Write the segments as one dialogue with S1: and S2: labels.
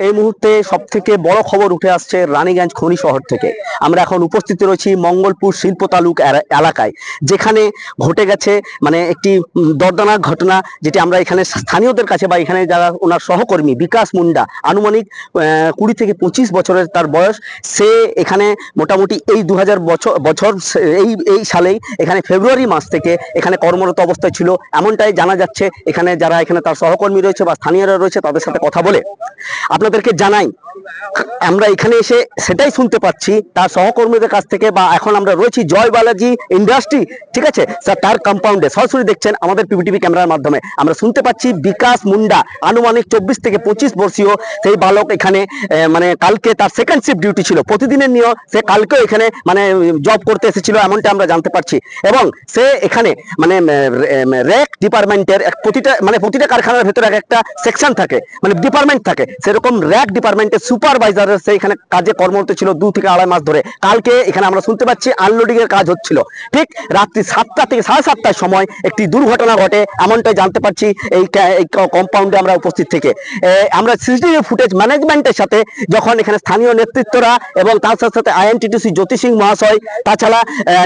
S1: এই মুহূর্তে সবথেকে বড় খবর উঠে আসছে রানীগঞ্জ খনি শহর থেকে। আমরা এখন উপস্থিত রয়েছি মঙ্গলপুর শিল্প তালুক এলাকায়, যেখানে ঘটে গেছে মানে একটি দর্দনাক ঘটনা, যেটি আমরা এখানে স্থানীয়দের কাছে বা এখানে যারা ওনার সহকর্মী বিকাশ মুন্ডা, আনুমানিক 20 থেকে 25 বছরের তার বয়স। সে এখানে মোটামুটি এই 2000 বছর এই সালেই এখানে ফেব্রুয়ারি মাস থেকে এখানে কর্মরত অবস্থায় ছিল, এমনটাই জানা যাচ্ছে। এখানে যারা এখানে তার সহকর্মী রয়েছে বা স্থানীয়রা রয়েছে তাদের সাথে কথা বলে আপনাদেরকে জানাই, আমরা এখানে এসে সেটাই শুনতে পাচ্ছি তার সহকর্মীদের কাছ থেকে। বা এখন আমরা রয়েছি জয় বালাজি ইন্ডাস্ট্রি, ঠিক আছে স্যার, তার কম্পাউন্ডে সরাসরি দেখছেন আমাদের পিভিটিভি ক্যামেরার মাধ্যমে। আমরা শুনতে পাচ্ছি বিকাশ মুন্ডা, আনুমানিক 24 থেকে 25 বর্ষীয় সেই বালক এখানে মানে কালকে তার সেকেন্ড শিফট ডিউটি ছিল প্রতিদিনের নিয়ম। সে কালকেও এখানে মানে জব করতে এসেছিল, এমনটা আমরা জানতে পারছি। এবং সে এখানে মানে র্যাক ডিপার্টমেন্টের প্রতিটা কারখানার ভেতরে একটা সেকশন থাকে, মানে ডিপার্টমেন্ট থাকে, সেরকম র্যাক ডিপার্টমেন্টের সুপারভাইজার সে এখানে কাজে কর্মরত ছিল 2 থেকে 2.5 মাস ধরে। কালকে এখানে আমরা শুনতে পাচ্ছি আনলোডিং এর কাজ হচ্ছিল, ঠিক রাত্রি 7টা থেকে 7:30টার সময় একটি দুর্ঘটনা ঘটে, এমনটাই জানতে পারছি এই কম্পাউন্ডে আমরা উপস্থিত থেকে। আমরা সিসিটিভি ফুটেজ ম্যানেজমেন্টের সাথে যখন এখানে স্থানীয় নেতৃত্বরা এবং তার সাথে সাথে আইএনটিটিসি জ্যোতি সিং মহাশয়, তাছাড়া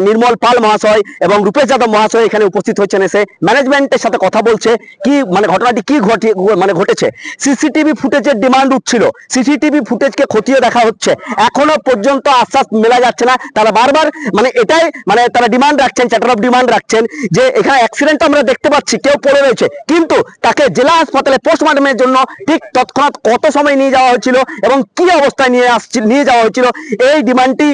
S1: নির্মল পাল মহাশয় এবং রূপেশ যাদব মহাশয় এখানে উপস্থিত হচ্ছেন, এসে ম্যানেজমেন্টের সাথে কথা বলছে কি মানে ঘটনাটি কি ঘটেছে। সিসিটিভি ফুটেজের ডিমান্ড উঠছিল, সিসিটিভি ফুটেজকে খতিয়ে দেখা হচ্ছে, এখনো পর্যন্ত আশ্বাস মেলা যাচ্ছে না। তারা বারবার মানে এটাই মানে তারা ডিমান্ড রাখছেন, চ্যাটার অফ ডিমান্ড রাখছেন যে এখানে অ্যাক্সিডেন্ট আমরা দেখতে পাচ্ছি, কেউ পড়ে রয়েছে, কিন্তু তাকে জেলা হাসপাতালে পোস্টমর্টমের জন্য ঠিক তৎক্ষণাৎ কত সময় নিয়ে যাওয়া হয়েছিল এবং কি অবস্থায় নিয়ে যাওয়া হয়েছিল, এই ডিমান্ডটি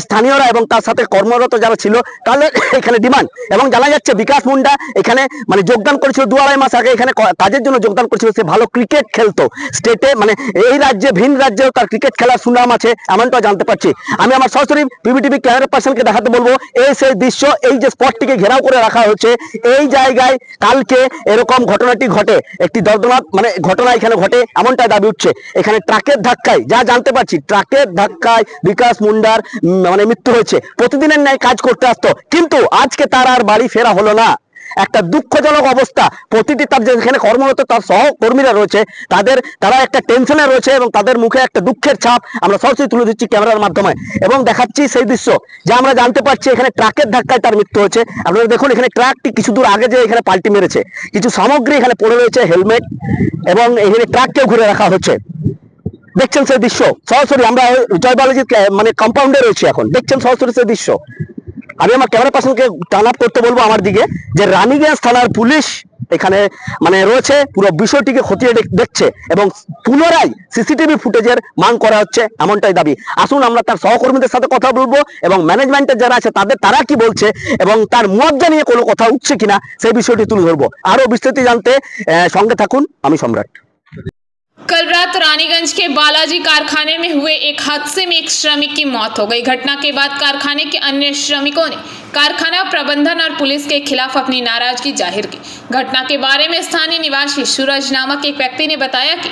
S1: স্থানীয়রা এবং তার সাথে কর্মরত যারা ছিল তাদের এখানে ডিমান্ড। এবং জানা যাচ্ছে বিকাশ মুন্ডা এখানে মানে যোগদান করেছিল 2-2.5 মাস আগে, এখানে কাজের জন্য যোগদান করেছিল। সে ভালো ক্রিকেট খেলতো, স্টেটে মানে এই রাজ্যে ভিন রাজ্যেও তার ক্রিকেট খেলার সুনাম আছে, এমনটা জানতে পারছি। আমি আমার সরাসরি পিভিটিভি ক্যামেরা পার্সনকে দেখাতে বলবো এই সেই দৃশ্য, এই যে স্পটটিকে ঘেরাও করে রাখা হচ্ছে, এই জায়গায় কালকে এরকম ঘটনাটি ঘটে, একটি দর্দনাক মানে ঘটনা এখানে ঘটে, এমনটা দাবি উঠছে। এখানে ট্রাকের ধাক্কায় যা জানতে পারছি, ট্রাকের ধাক্কায় বিকাশ মুন্ডার মানে মৃত্যু হয়েছে। প্রতিদিনের ন্যায় কাজ করতে আসতো, কিন্তু আজকে তার আর বাড়ি ফেরা হলো না। একটা দুঃখজনক অবস্থা। প্রতিটি তার যেখানে কর্মরত তার সহকর্মীরা রয়েছে তারা একটা টেনশনে রয়েছে এবং তাদের মুখে একটা দুঃখের ছাপ আমরা সরাসরি তুলে দিচ্ছি ক্যামেরার মাধ্যমে এবং দেখাচ্ছি সেই দৃশ্য যা আমরা জানতে পারছি। এখানে ট্রাকের ধাক্কায় তার মৃত্যু হয়েছে। আপনারা দেখুন এখানে ট্রাকটি কিছু দূর আগে যে এখানে পাল্টি মেরেছে, কিছু সামগ্রী এখানে পড়ে রয়েছে, হেলমেট, এবং এখানে ট্রাককেও ঘুরে রাখা হচ্ছে। দেখছেন সেই দৃশ্য সরাসরি, আমরা জয় বালাজির মানে কম্পাউন্ডে রয়েছে, এখন দেখছেন সরাসরি সেই দৃশ্য। আমি আমার ক্যামেরা পার্সনকে টার্ন আপ করতে বলবো আমার দিকে, যে রানীগঞ্জ থানার পুলিশ এখানে মানে রয়েছে, পুরো বিষয়টিকে খতিয়ে দেখছে এবং পুনরায় সিসিটিভি ফুটেজের মান করা হচ্ছে, এমনটাই দাবি। আসুন আমরা তার সহকর্মীদের সাথে কথা বলবো এবং ম্যানেজমেন্টের যারা আছে তারা কি বলছে এবং তার মুআবজা নিয়ে কোনো কথা উঠছে কিনা সেই বিষয়টি তুলে ধরবো। আরো বিস্তারিত জানতে সঙ্গে থাকুন, আমি সম্রাট।
S2: कल रात रानीगंज के बालाजी कारखाने में हुए एक हादसे में एक श्रमिक की मौत हो गई। घटना के बाद कारखाने के अन्य श्रमिकों ने कारखाना प्रबंधन और पुलिस के खिलाफ अपनी नाराजगी जाहिर की। घटना के बारे में स्थानीय निवासी सूरज नामक एक व्यक्ति ने बताया कि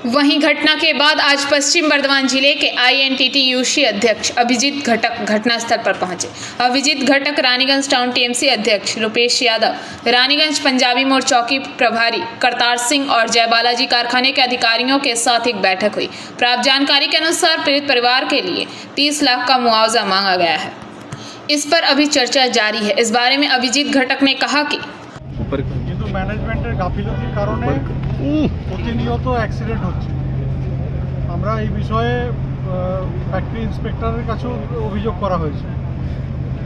S2: वहीं घटना के बाद आज पश्चिम बर्धमान जिले के INTTUC अध्यक्ष अभिजीत घटक घटनास्थल पर पहुंचे। अभिजीत घटक, रानीगंज टाउन TMC अध्यक्ष रुपेश यादव, रानीगंज पंजाबी मोड़ चौकी प्रभारी करतार सिंह और जय बालाजी कारखाने के अधिकारियों के साथ एक बैठक हुई। प्राप्त जानकारी के अनुसार पीड़ित परिवार के लिए 30 लाख का मुआवजा मांगा गया है। इस पर अभी चर्चा जारी है। इस बारे में अभिजीत घटक ने कहा कि
S3: ম্যানেজমেন্টের গাফিলতির কারণে প্রতিনিয়ত অ্যাক্সিডেন্ট হচ্ছে। আমরা এই বিষয়ে ফ্যাক্টরি ইন্সপেক্টরের কাছেও অভিযোগ করা হয়েছে,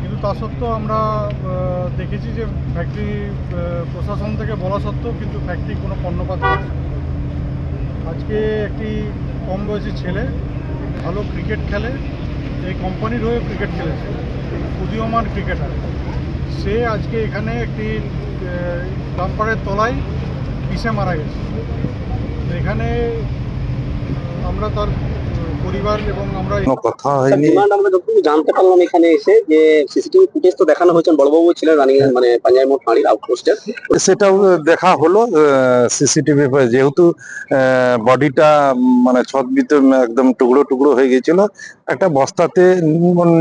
S3: কিন্তু তা সত্ত্বেও আমরা দেখেছি যে ফ্যাক্টরি প্রশাসন থেকে বলা সত্ত্বেও কিন্তু ফ্যাক্টরি কোনো কর্ণপাত করছে। আজকে একটি কম বয়সী ছেলে ভালো ক্রিকেট খেলে, এই কোম্পানির হয়ে ক্রিকেট খেলেছে, উদীয়মান ক্রিকেটার, সে আজকে এখানে একটি ডাম্পারের তলায় পিষে মারা গেছে। এখানে আমরা তার পরিবার এবং আমরা
S1: কথা হয়নি। আমরা যতটুকু জানতে পারলাম এখানে এসে যে সিসিটিভি ফুটেজ তো দেখানো হয়েছে, বড়বাবু ছিলেন রানীগঞ্জ মানে পাঞ্জাবি মোড় ফাঁড়ির আউটপোস্টের,
S4: সেটাও দেখা হলো। সিসিটিভি যেহেতু বডিটা মানে ছটবিতে একদম টুকরো টুকরো হয়ে গেছিল, একটা বস্তাতে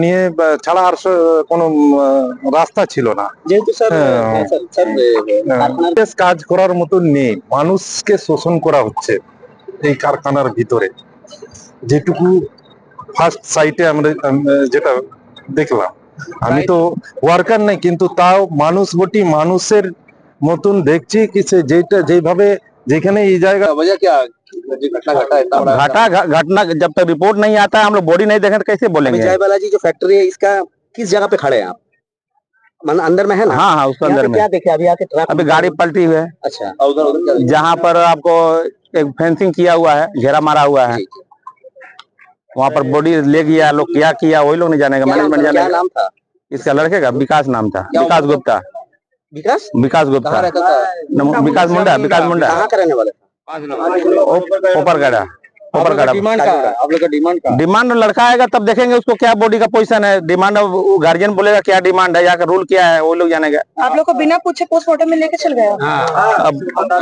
S4: নিয়ে ছাড়া আর কোনো রাস্তা ছিল না।
S1: যেহেতু স্যার
S4: কাজ করার মতো নেই, মানুষকে শোষণ করা হচ্ছে। এই কারখানার ভিতরে, যেটুকু ফার্স্ট সাইটে আমরা যেটা দেখলাম। আমি তো ওয়ার্কার নাই, কিন্তু তাও মানুষ বটি, মানুষের মতন দেখছি কি সে যেভাবে যেখানে এই জায়গা
S1: वजह क्या घटना घटा है
S5: घटना जब तक रिपोर्ट नहीं आता है, हम लोग बॉडी नहीं देखें तो कैसे बोलेंगे।
S1: जय बालाजी जो फैक्ट्री है इसका किस जगह पे खड़े हैं आप? अंदर में है ना?
S5: हाँ हाँ, उसके
S1: यहाँ
S5: अंदर
S1: पे
S5: में
S1: क्या देखे अभी आके ट्रक?
S5: अभी गाड़ी पलटी हुई है,
S1: अच्छा, उधर उधर
S5: जहाँ पर आपको एक फेंसिंग किया हुआ है, घेरा मारा हुआ है, वहाँ पर बॉडी ले गया लोग, क्या किया वही लोग नहीं जानेगा, मैनेजमेंट
S1: क्या
S5: जानेगा।
S1: नाम था?
S5: इसका लड़के का विकास नाम था, विकास गुप्ता,
S1: विकास?
S5: विकास गुप्ता,
S1: कहाँ रहता था?
S5: विकास मुंडा, विकास मुंडा,
S1: कहाँ का रहने वाले था?
S5: ऊपरगढ़ा, ऊपरगढ़ा।
S1: डिमांड का आप लोग का डिमांड का?
S5: डिमांड लड़का आएगा तब देखेंगे उसको क्या बॉडी का पोजीशन है। डिमांड गार्जियन बोलेगा क्या डिमांड है, यहाँ का रूल क्या है, वो लोग जानेगा।
S6: आप लोग को बिना पूछे पोस्टमार्टम में लेके चल गए हो?
S5: अब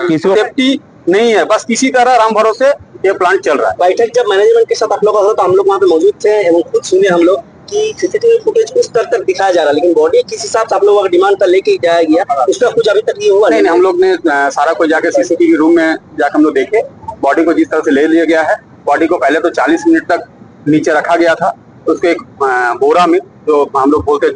S5: किसी को
S7: सेफ्टी नहीं है, बस किसी तरह राम भरोसे ये प्लांट चल रहा है।
S1: बैठक जब मैनेजमेंट के साथ आप लोग का हुआ तो हम लोग वहाँ पे मौजूद थे एवं खुद सुने हम लोग कि सीसीटीवी फुटेज कुछ स्तर तक दिखाया जा रहा है, लेकिन बॉडी किस हिसाब से आप लोगों का डिमांड पर लेके जाया गया उसका कुछ अभी तक ये हुआ
S7: नहीं, हम लोग ने सारा कुछ जाके सीसीटीवी रूम में जाकर हम लोग देखे, बॉडी को जिस तरह से ले लिया गया है, बॉडी को पहले तो 40 मिनट तक नीचे रखा गया था, उसको एक बोरा में जो हम लोग बोलते हैं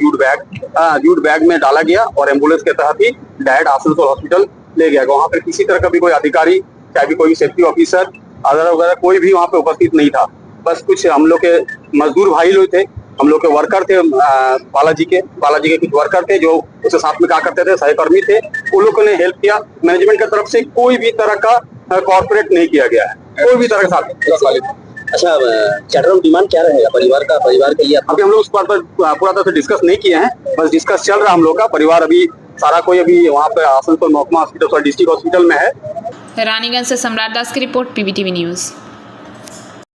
S7: जूट बैग में डाला गया और एम्बुलेंस के तहत ही डायरेक्ट आसनसोल हॉस्पिटल ले गया। वहाँ पर किसी तरह का भी कोई अधिकारी, चाहे भी कोई सेफ्टी ऑफिसर अदर वगैरह कोई भी वहाँ पे उपस्थित नहीं था। बस कुछ हम लोग के मजदूर भाई लोग थे, हम लोग के वर्कर थे, बालाजी के कुछ वर्कर थे जो उसके साथ में क्या करते थे, सहकर्मी थे, उन लोगों ने हेल्प किया। मैनेजमेंट की तरफ से कोई भी तरह का कॉर्पोरेट नहीं किया गया है, कोई भी तरह के साथ।
S1: अच्छा, चैटरूम डिमांड क्या रहेगा परिवार के लिए?
S7: अभी हम लोग उस बात पर पूरा तरह से डिस्कस नहीं किए हैं, बस डिस्कस चल रहा है हम लोग का। परिवार अभी सारा कोई अभी वहाँ पे आसनसोल महकुमा हॉस्पिटल और डिस्ट्रिक्ट हॉस्पिटल में है।
S2: रानीगंज से सम्राट दास की रिपोर्ट, पीबीटीवी न्यूज।